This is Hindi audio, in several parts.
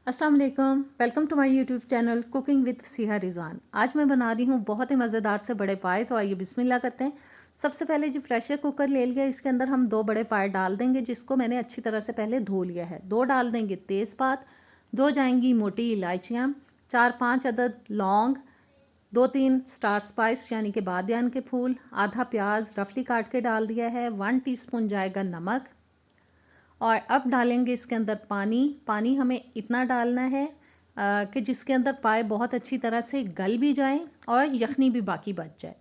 अस्सलाम वालेकुम, welcome to my YouTube channel cooking with Siha Rizwan. आज मैं बना रही हूँ बहुत ही मज़ेदार से बड़े पाए। तो आइए बिस्मिल्लाह करते हैं। सबसे पहले जी प्रेशर कुकर ले लिया, इसके अंदर हम 2 बड़े पाए डाल देंगे, जिसको मैंने अच्छी तरह से पहले धो लिया है। 2 डाल देंगे तेज़पात, 2 जाएंगी मोटी इलायचियाँ, 4-5 अदद लौंग, 2-3 स्टार स्पाइस यानी कि बादियान के फूल, आधा प्याज रफली काट के डाल दिया है, 1 टीस्पून जाएगा नमक। और अब डालेंगे इसके अंदर पानी। पानी हमें इतना डालना है कि जिसके अंदर पाए बहुत अच्छी तरह से गल भी जाएं और यखनी भी बाकी बच जाए।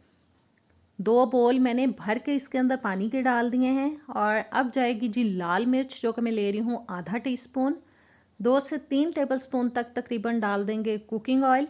2 बोल मैंने भर के इसके अंदर पानी के डाल दिए हैं। और अब जाएगी जी लाल मिर्च, जो कि मैं ले रही हूँ आधा टीस्पून। 2 से 3 टेबलस्पून तक तकरीबन डाल देंगे कुकिंग ऑयल।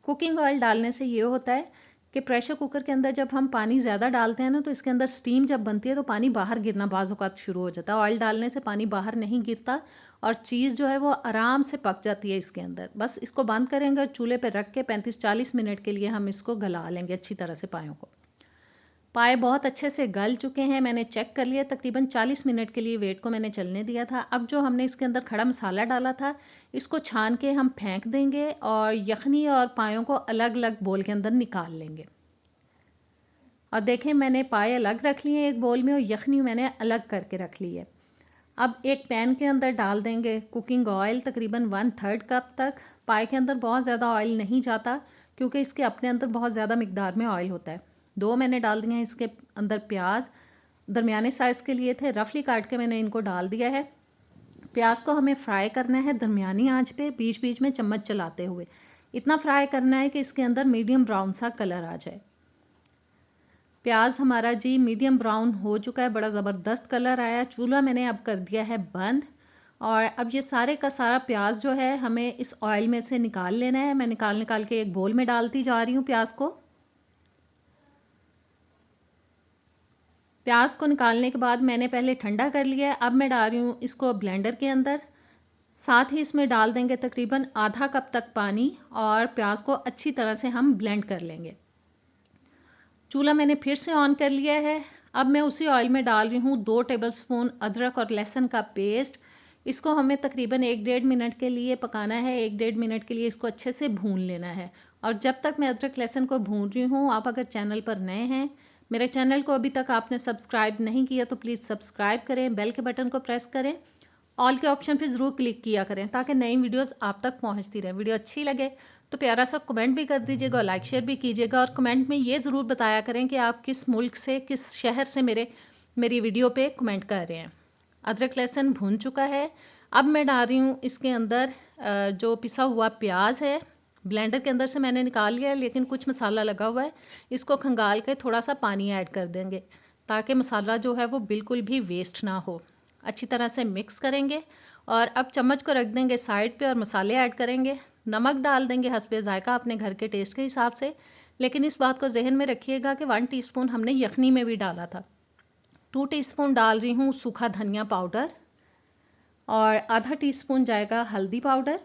कुकिंग ऑयल डालने से ये होता है कि प्रेशर कुकर के अंदर जब हम पानी ज़्यादा डालते हैं ना, तो इसके अंदर स्टीम जब बनती है तो पानी बाहर गिरना बाज़ औक़ात शुरू हो जाता है। ऑयल डालने से पानी बाहर नहीं गिरता और चीज़ जो है वो आराम से पक जाती है इसके अंदर। बस इसको बंद करेंगे और चूल्हे पे रख के 35-40 मिनट के लिए हम इसको गला लेंगे अच्छी तरह से पायों को। पाए बहुत अच्छे से गल चुके हैं, मैंने चेक कर लिया। तकरीबन 40 मिनट के लिए वेट को मैंने चलने दिया था। अब जो हमने इसके अंदर खड़ा मसाला डाला था, इसको छान के हम फेंक देंगे और यखनी और पायों को अलग अलग बोल के अंदर निकाल लेंगे। और देखें, मैंने पाए अलग रख लिए एक बोल में और यखनी मैंने अलग करके रख ली है। अब एक पैन के अंदर डाल देंगे कुकिंग ऑयल, तकरीबन 1/3 कप तक। पाए के अंदर बहुत ज़्यादा ऑयल नहीं जाता क्योंकि इसके अपने अंदर बहुत ज़्यादा मिकदार में ऑयल होता है। 2 मैंने डाल दिए हैं इसके अंदर प्याज, दरमियाने साइज़ के लिए थे, रफली काट के मैंने इनको डाल दिया है। प्याज को हमें फ्राई करना है दरमियानी आंच पे, बीच बीच में चम्मच चलाते हुए। इतना फ्राई करना है कि इसके अंदर मीडियम ब्राउन सा कलर आ जाए। प्याज हमारा जी मीडियम ब्राउन हो चुका है, बड़ा ज़बरदस्त कलर आया। चूल्हा मैंने अब कर दिया है बंद। और अब ये सारे का सारा प्याज जो है हमें इस ऑयल में से निकाल लेना है। मैं निकाल निकाल के एक बोल में डालती जा रही हूँ प्याज को। प्याज को निकालने के बाद मैंने पहले ठंडा कर लिया है। अब मैं डाल रही हूँ इसको ब्लेंडर के अंदर। साथ ही इसमें डाल देंगे तकरीबन आधा कप तक पानी और प्याज को अच्छी तरह से हम ब्लेंड कर लेंगे। चूल्हा मैंने फिर से ऑन कर लिया है। अब मैं उसी ऑयल में डाल रही हूँ 2 टेबलस्पून अदरक और लहसुन का पेस्ट। इसको हमें तकरीबन 1-1.5 मिनट के लिए पकाना है। 1-1.5 मिनट के लिए इसको अच्छे से भून लेना है। और जब तक मैं अदरक लहसुन को भून रही हूँ, आप अगर चैनल पर नए हैं, मेरे चैनल को अभी तक आपने सब्सक्राइब नहीं किया तो प्लीज़ सब्सक्राइब करें, बेल के बटन को प्रेस करें, ऑल के ऑप्शन पे ज़रूर क्लिक किया करें ताकि नई वीडियोस आप तक पहुंचती रहें। वीडियो अच्छी लगे तो प्यारा सा कमेंट भी कर दीजिएगा और लाइक शेयर भी कीजिएगा। और कमेंट में ये ज़रूर बताया करें कि आप किस मुल्क से, किस शहर से मेरी वीडियो पे कमेंट कर रहे हैं। अदरक लहसुन भून चुका है। अब मैं डाल रही हूँ इसके अंदर जो पिसा हुआ प्याज है। ब्लेंडर के अंदर से मैंने निकाल लिया, लेकिन कुछ मसाला लगा हुआ है। इसको खंगाल के थोड़ा सा पानी ऐड कर देंगे ताकि मसाला जो है वो बिल्कुल भी वेस्ट ना हो। अच्छी तरह से मिक्स करेंगे और अब चम्मच को रख देंगे साइड पे और मसाले ऐड करेंगे। नमक डाल देंगे हस्बे ज़ायका अपने घर के टेस्ट के हिसाब से, लेकिन इस बात को जहन में रखिएगा कि 1 टीस्पून हमने यखनी में भी डाला था। 2 टीस्पून डाल रही हूँ सूखा धनिया पाउडर और आधा टीस्पून जाएगा हल्दी पाउडर।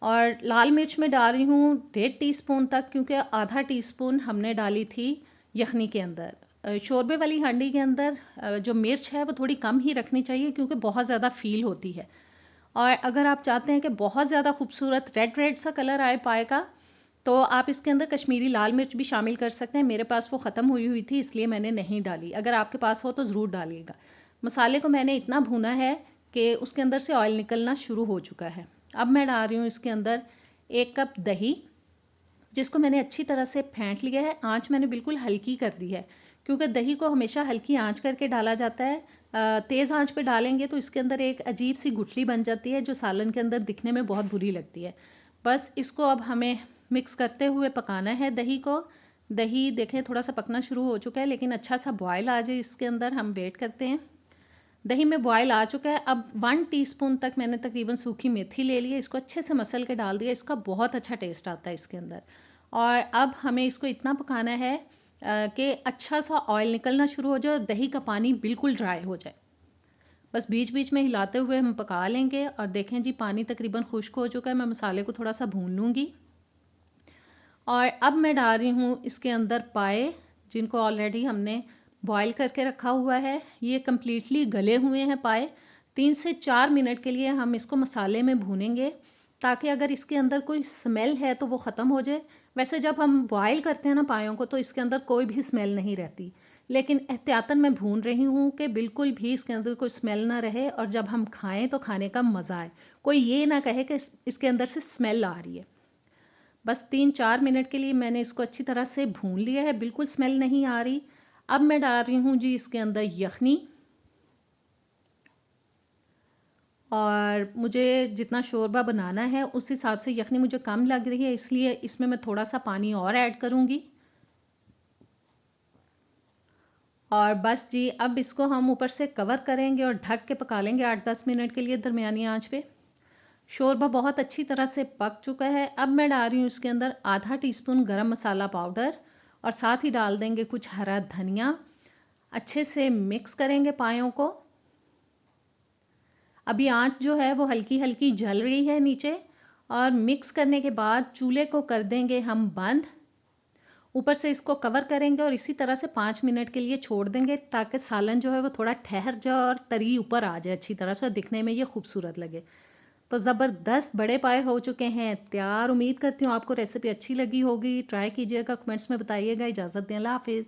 और लाल मिर्च में डाल रही हूँ 1.5 टीस्पून तक, क्योंकि आधा टीस्पून हमने डाली थी यखनी के अंदर। शोरबे वाली हांडी के अंदर जो मिर्च है वो थोड़ी कम ही रखनी चाहिए क्योंकि बहुत ज़्यादा फील होती है। और अगर आप चाहते हैं कि बहुत ज़्यादा खूबसूरत रेड रेड सा कलर आए पाए का, तो आप इसके अंदर कश्मीरी लाल मिर्च भी शामिल कर सकते हैं। मेरे पास वो ख़त्म हुई हुई थी इसलिए मैंने नहीं डाली। अगर आपके पास हो तो ज़रूर डालिएगा। मसाले को मैंने इतना भूना है कि उसके अंदर से ऑयल निकलना शुरू हो चुका है। अब मैं डाल रही हूँ इसके अंदर 1 कप दही, जिसको मैंने अच्छी तरह से फेंट लिया है। आँच मैंने बिल्कुल हल्की कर दी है क्योंकि दही को हमेशा हल्की आँच करके डाला जाता है। तेज़ आंच पे डालेंगे तो इसके अंदर एक अजीब सी गुठली बन जाती है जो सालन के अंदर दिखने में बहुत बुरी लगती है। बस इसको अब हमें मिक्स करते हुए पकाना है दही को। दही देखें थोड़ा सा पकना शुरू हो चुका है, लेकिन अच्छा सा बॉयल आ जाए इसके अंदर, हम वेट करते हैं। दही में बॉयल आ चुका है। अब 1 टीस्पून तक मैंने तकरीबन सूखी मेथी ले ली है, इसको अच्छे से मसल के डाल दिया। इसका बहुत अच्छा टेस्ट आता है इसके अंदर। और अब हमें इसको इतना पकाना है कि अच्छा सा ऑयल निकलना शुरू हो जाए और दही का पानी बिल्कुल ड्राई हो जाए। बस बीच बीच में हिलाते हुए हम पका लेंगे। और देखें जी पानी तकरीबन खुश्क हो चुका है। मैं मसाले को थोड़ा सा भून लूँगी। और अब मैं डाल रही हूँ इसके अंदर पाए, जिनको ऑलरेडी हमने बॉयल करके रखा हुआ है। ये कम्प्लीटली गले हुए हैं पाए, 3 से 4 मिनट के लिए हम इसको मसाले में भूनेंगे, ताकि अगर इसके अंदर कोई स्मेल है तो वो ख़त्म हो जाए। वैसे जब हम बॉयल करते हैं ना पायों को, तो इसके अंदर कोई भी स्मेल नहीं रहती, लेकिन एहतियातन मैं भून रही हूँ कि बिल्कुल भी इसके अंदर कोई स्मेल ना रहे, और जब हम खाएं तो खाने का मज़ा आए, कोई ये ना कहे कि इसके अंदर से स्मेल आ रही है। बस 3-4 मिनट के लिए मैंने इसको अच्छी तरह से भून लिया है, बिल्कुल स्मेल नहीं आ रही। अब मैं डाल रही हूँ जी इसके अंदर यखनी, और मुझे जितना शोरबा बनाना है उस हिसाब से यखनी मुझे कम लग रही है, इसलिए इसमें मैं थोड़ा सा पानी और ऐड करूँगी। और बस जी, अब इसको हम ऊपर से कवर करेंगे और ढक के पका लेंगे 8-10 मिनट के लिए दरमियानी आंच पे। शोरबा बहुत अच्छी तरह से पक चुका है। अब मैं डाल रही हूँ इसके अंदर आधा टीस्पून गरम मसाला पाउडर, और साथ ही डाल देंगे कुछ हरा धनिया। अच्छे से मिक्स करेंगे पायों को। अभी आंच जो है वो हल्की हल्की जल रही है नीचे, और मिक्स करने के बाद चूल्हे को कर देंगे हम बंद। ऊपर से इसको कवर करेंगे और इसी तरह से 5 मिनट के लिए छोड़ देंगे, ताकि सालन जो है वो थोड़ा ठहर जाए और तरी ऊपर आ जाए अच्छी तरह से, और दिखने में ये खूबसूरत लगे। तो ज़बरदस्त बड़े पाए हो चुके हैं तैयार। उम्मीद करती हूँ आपको रेसिपी अच्छी लगी होगी। ट्राई कीजिएगा, कमेंट्स में बताइएगा। इजाज़त दें, अल्लाह हाफिज़।